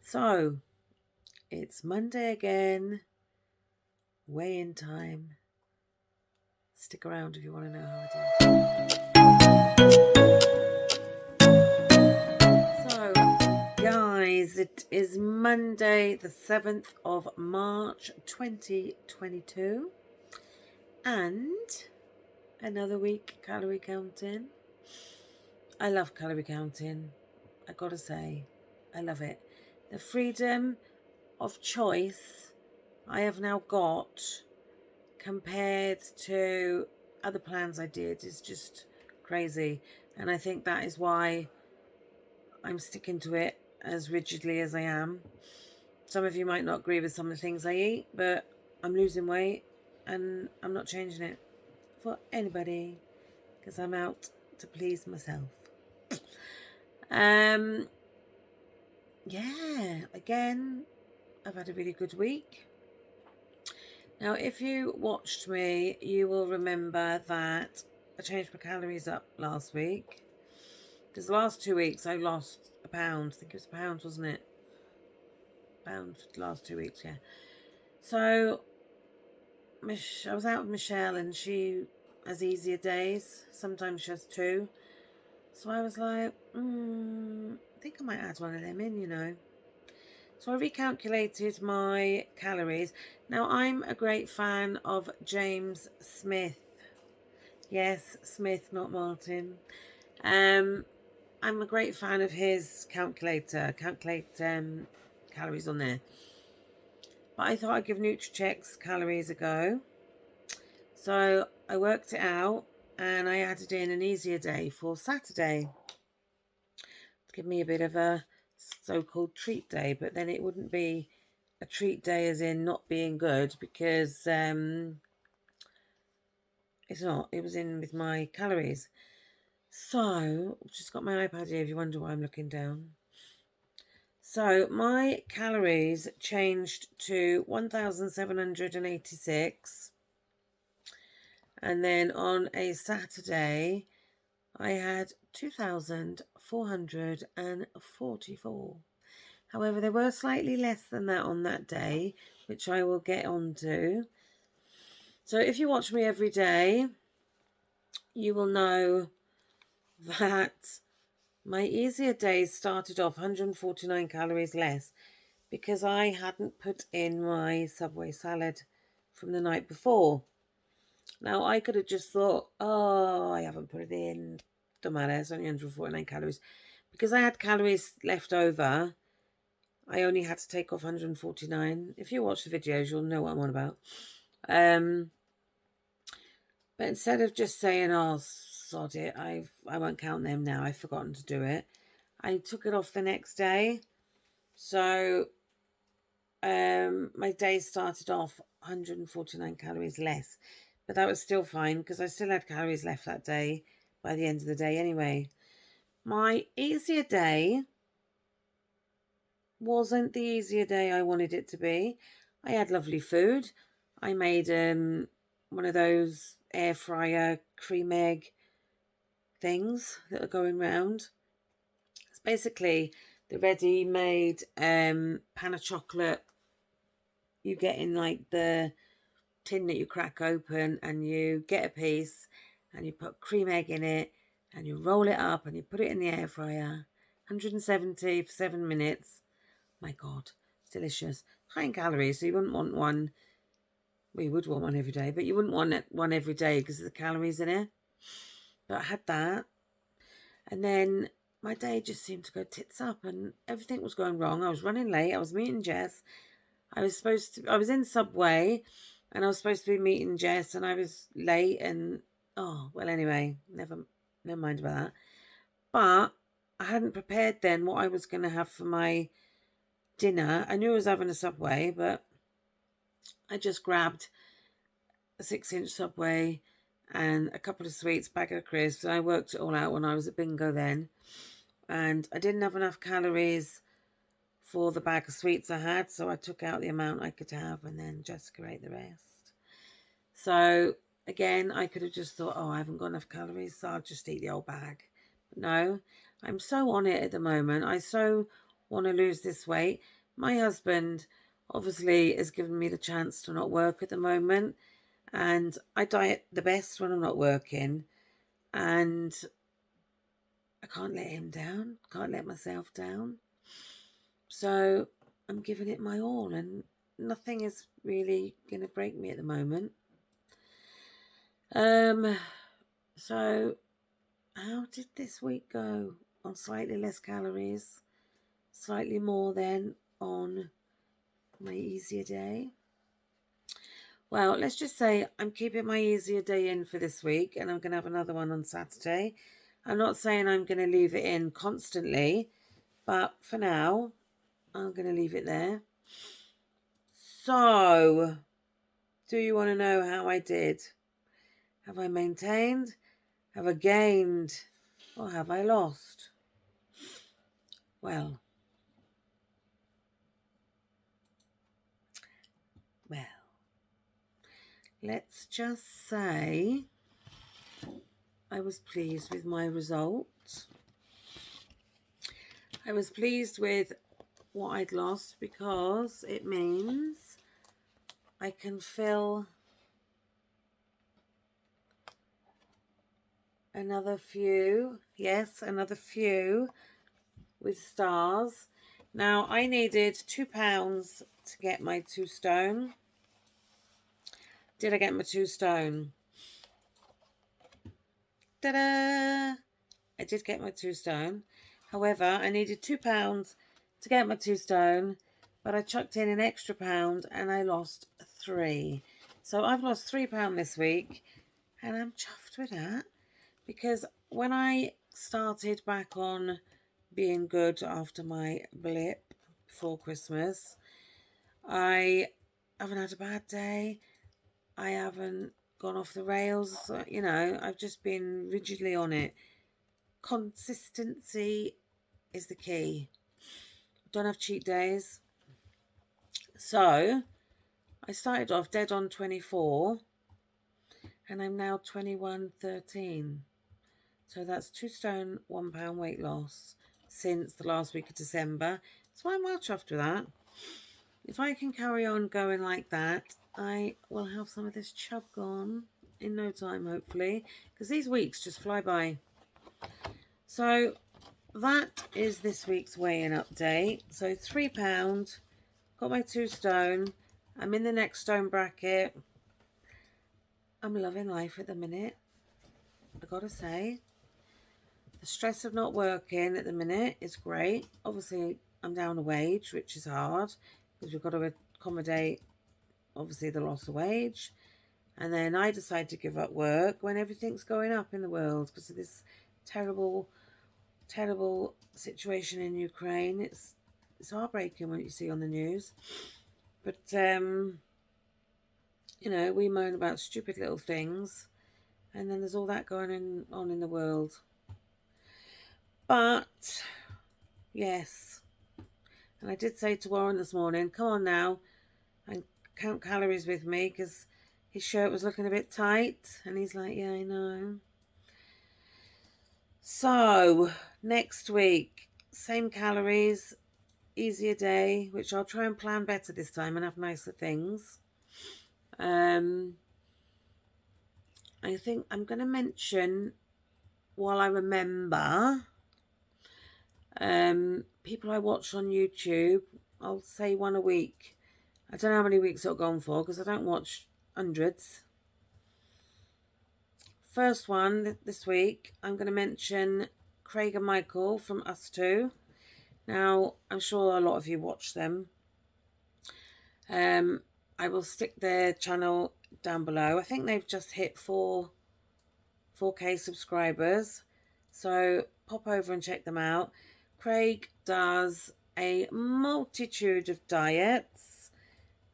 So, it's Monday again, weigh-in time. Stick around if you want to know how I do. So, guys, it is Monday the 7th of March 2022 and another week calorie counting. I love calorie counting, I gotta say, I love it. The freedom of choice I have now got compared to other plans I did is just crazy, and I think that is why I'm sticking to it as rigidly as I am. Some of you might not agree with some of the things I eat, but I'm losing weight and I'm not changing it for anybody because I'm out to please myself. Yeah, again, I've had a really good week. Now, if you watched me, you will remember that I changed my calories up last week. Because the last 2 weeks I lost a pound. I think it was a pound, wasn't it? Pound for the last 2 weeks, yeah. So, I was out with Michelle and she has easier days. Sometimes she has 2. So I was like, I think I might add one of them in, you know. So I recalculated my calories. Now, I'm a great fan of James Smith. Yes, Smith, not Martin. I'm a great fan of his calculator. Calculate calories on there. But I thought I'd give Nutricheck's calories a go. So I worked it out and I added in an easier day for Saturday. To give me a bit of a so-called treat day, but then it wouldn't be a treat day as in not being good because it's not. It was in with my calories. So, I've just got my iPad here if you wonder why I'm looking down. So, my calories changed to 1,786. And then on a Saturday, I had 2,444. However, they were slightly less than that on that day, which I will get onto. So if you watch me every day, you will know that my easier days started off 149 calories less because I hadn't put in my Subway salad from the night before. Now, I could have just thought, oh, I haven't put it in. Don't matter, it's only 149 calories. Because I had calories left over, I only had to take off 149. If you watch the videos, you'll know what I'm on about. But instead of just saying, oh, sod it, I won't count them now, I've forgotten to do it, I took it off the next day. So my day started off 149 calories less. But that was still fine because I still had calories left that day by the end of the day anyway. My easier day wasn't the easier day I wanted it to be. I had lovely food. I made one of those air fryer cream egg things that are going round. It's basically the ready-made pan of chocolate you get in like the tin that you crack open, and you get a piece and you put cream egg in it and you roll it up and you put it in the air fryer. 170 for 7 minutes. My God, it's delicious. High in calories, so you wouldn't want one. Well, you would want one every day, but you wouldn't want one every day because of the calories in it. But I had that. And then my day just seemed to go tits up and everything was going wrong. I was running late. I was meeting Jess. I was in Subway and I was supposed to be meeting Jess and I was late and, oh, well, anyway, never mind about that. But I hadn't prepared then what I was going to have for my dinner. I knew I was having a Subway, but I just grabbed a 6-inch Subway and a couple of sweets, bag of crisps, and I worked it all out when I was at bingo then. And I didn't have enough calories for the bag of sweets I had, so I took out the amount I could have, and then Jessica ate the rest. So again, I could have just thought, oh, I haven't got enough calories, so I'll just eat the whole bag. But no, I'm so on it at the moment. I so want to lose this weight. My husband obviously has given me the chance to not work at the moment, and I diet the best when I'm not working, and I can't let him down, can't let myself down. So I'm giving it my all, and nothing is really going to break me at the moment. So how did this week go? On slightly less calories, slightly more than on my easier day. Well, let's just say I'm keeping my easier day in for this week, and I'm going to have another one on Saturday. I'm not saying I'm going to leave it in constantly, but for now, I'm going to leave it there. So, do you want to know how I did? Have I maintained? Have I gained? Or have I lost? Well, let's just say I was pleased with my results. I was pleased with what I'd lost because it means I can fill another few, another few with stars. Now, I needed £2 to get my 2 stone. Did I get my 2 stone? Ta-da! I did get my 2 stone. However, I needed £2 to get my 2 stone, but I chucked in an extra pound and I lost 3. So I've lost £3 this week, and I'm chuffed with that, because when I started back on being good after my blip before Christmas, I haven't had a bad day. I haven't gone off the rails. You know, I've just been rigidly on it. Consistency is the key. Don't have cheat days. So I started off dead on 24, and I'm now 21.13. So that's 2 stone, £1 weight loss since the last week of December. So I'm well chuffed with that. If I can carry on going like that, I will have some of this chub gone in no time, hopefully, because these weeks just fly by. So that is this week's weigh-in update. So £3, got my 2 stone. I'm in the next stone bracket. I'm loving life at the minute, I gotta say. The stress of not working at the minute is great. Obviously, I'm down a wage, which is hard, because we've got to accommodate, obviously, the loss of wage. And then I decide to give up work when everything's going up in the world because of this terrible, terrible situation in Ukraine. It's heartbreaking what you see on the news. But, you know, we moan about stupid little things, and then there's all that going on in the world. But, yes. And I did say to Warren this morning, come on now and count calories with me, because his shirt was looking a bit tight. And he's like, yeah, I know. So, next week, same calories, easier day, which I'll try and plan better this time and have nicer things. I think I'm going to mention, while I remember, people I watch on YouTube. I'll say one a week. I don't know how many weeks it'll go on for, because I don't watch hundreds. First one this week, I'm going to mention Craig and Michael from Us Two. Now, I'm sure a lot of you watch them. I will stick their channel down below. I think they've just hit 4K subscribers. So pop over and check them out. Craig does a multitude of diets,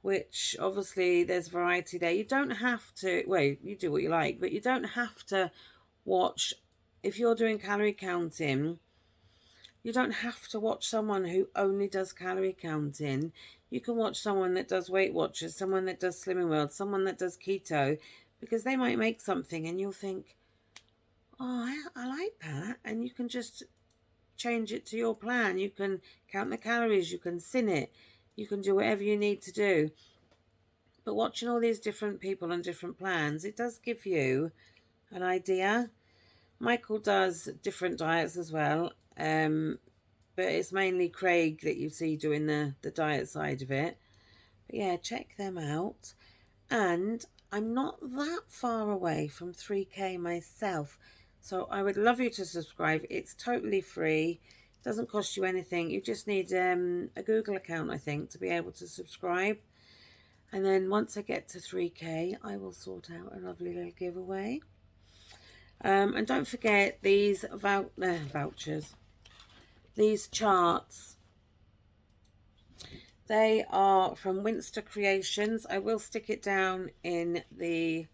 which obviously there's variety there. You don't have to, well, you do what you like, but you don't have to watch, if you're doing calorie counting, you don't have to watch someone who only does calorie counting. You can watch someone that does Weight Watchers, someone that does Slimming World, someone that does keto, because they might make something and you'll think, oh, I like that. And you can just change it to your plan. You can count the calories, you can sin it, you can do whatever you need to do. But watching all these different people on different plans, it does give you an idea. Michael does different diets as well, but it's mainly Craig that you see doing the diet side of it. But yeah, check them out. And I'm not that far away from 3K myself, so I would love you to subscribe. It's totally free. It doesn't cost you anything. You just need a Google account, I think, to be able to subscribe. And then once I get to 3K, I will sort out a lovely little giveaway. And don't forget these vouchers, these charts. They are from Winstercreations. I will stick it down in the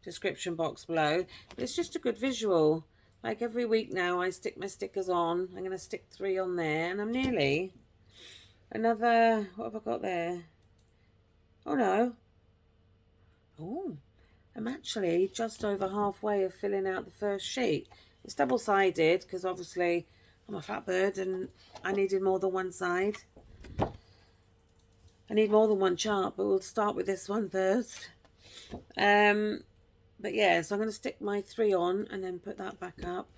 description box below. But it's just a good visual. Like every week now, I stick my stickers on. I'm going to stick 3 on there. And I'm nearly another... What have I got there? Oh, no. Oh, I'm actually just over halfway of filling out the first sheet. It's double-sided because obviously I'm a fat bird and I needed more than one side. I need more than one chart, but we'll start with this one first. But yeah, so I'm going to stick my 3 on and then put that back up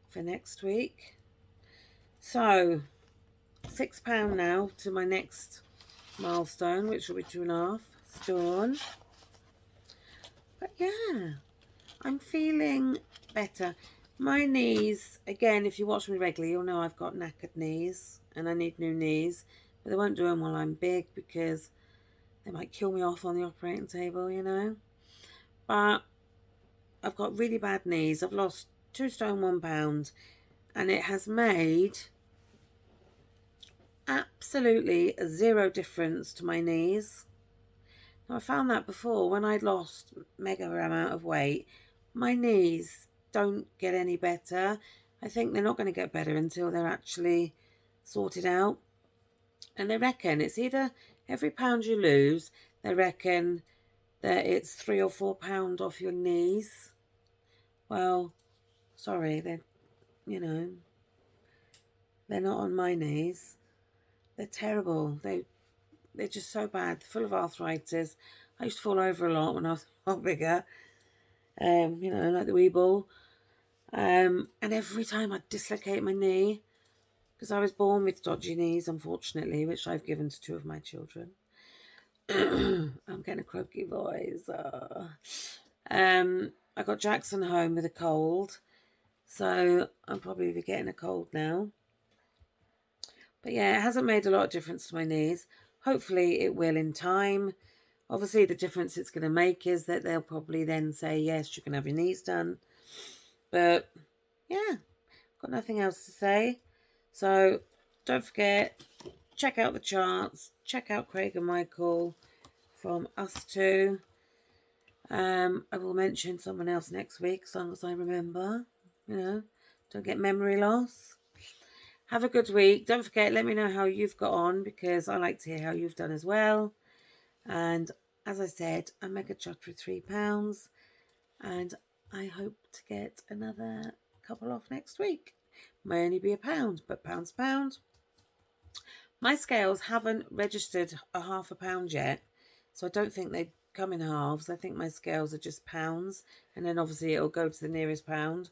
for next week. So £6 now to my next milestone, which will be 2.5 stone. But yeah, I'm feeling better. My knees, again, if you watch me regularly, you'll know I've got knackered knees and I need new knees. But they won't do them while I'm big because they might kill me off on the operating table, you know. But I've got really bad knees. I've lost 2 stone 1 pound and it has made absolutely 0 difference to my knees. Now, I found that before when I'd lost mega amount of weight, my knees don't get any better. I think they're not going to get better until they're actually sorted out. And they reckon it's either every pound you lose, they reckon that it's £3 or £4 off your knees. Well, sorry, they're not on my knees. They're terrible. They're just so bad, full of arthritis. I used to fall over a lot when I was a lot bigger, like the wee ball. And every time I'd dislocate my knee, because I was born with dodgy knees, unfortunately, which I've given to 2 of my children. I'm getting a croaky voice. I got Jackson home with a cold, so I'll probably be getting a cold now. But yeah, it hasn't made a lot of difference to my knees. Hopefully it will in time. Obviously the difference it's going to make is that they'll probably then say, yes, you can have your knees done. But yeah, got nothing else to say. So don't forget, check out the charts, check out Craig and Michael from us 2. I will mention someone else next week as long as I remember, don't get memory loss. Have a good week. Don't forget, let me know how you've got on because I like to hear how you've done as well. And as I said, I'm mega chuffed for £3 and I hope to get another couple off next week. May only be £1, but pound's a pound. My scales haven't registered a £0.5 yet, so I don't think they come in halves. I think my scales are just pounds, and then obviously it'll go to the nearest pound.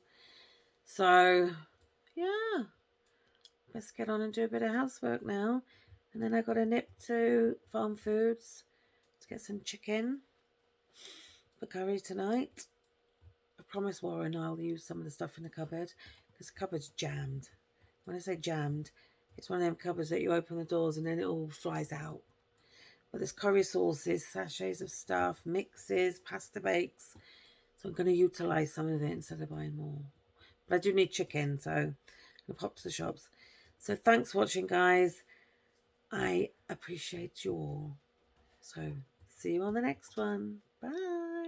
So yeah, let's get on and do a bit of housework now. And then I got a nip to Farm Foods to get some chicken for curry tonight. I promised Warren I'll use some of the stuff in the cupboard because the cupboard's jammed. When I say jammed, it's one of them cupboards that you open the doors and then it all flies out. But there's curry sauces, sachets of stuff, mixes, pasta bakes. So I'm going to utilise some of it instead of buying more. But I do need chicken, so I'm going to pop to the shops. So thanks for watching, guys. I appreciate you all. So see you on the next one. Bye.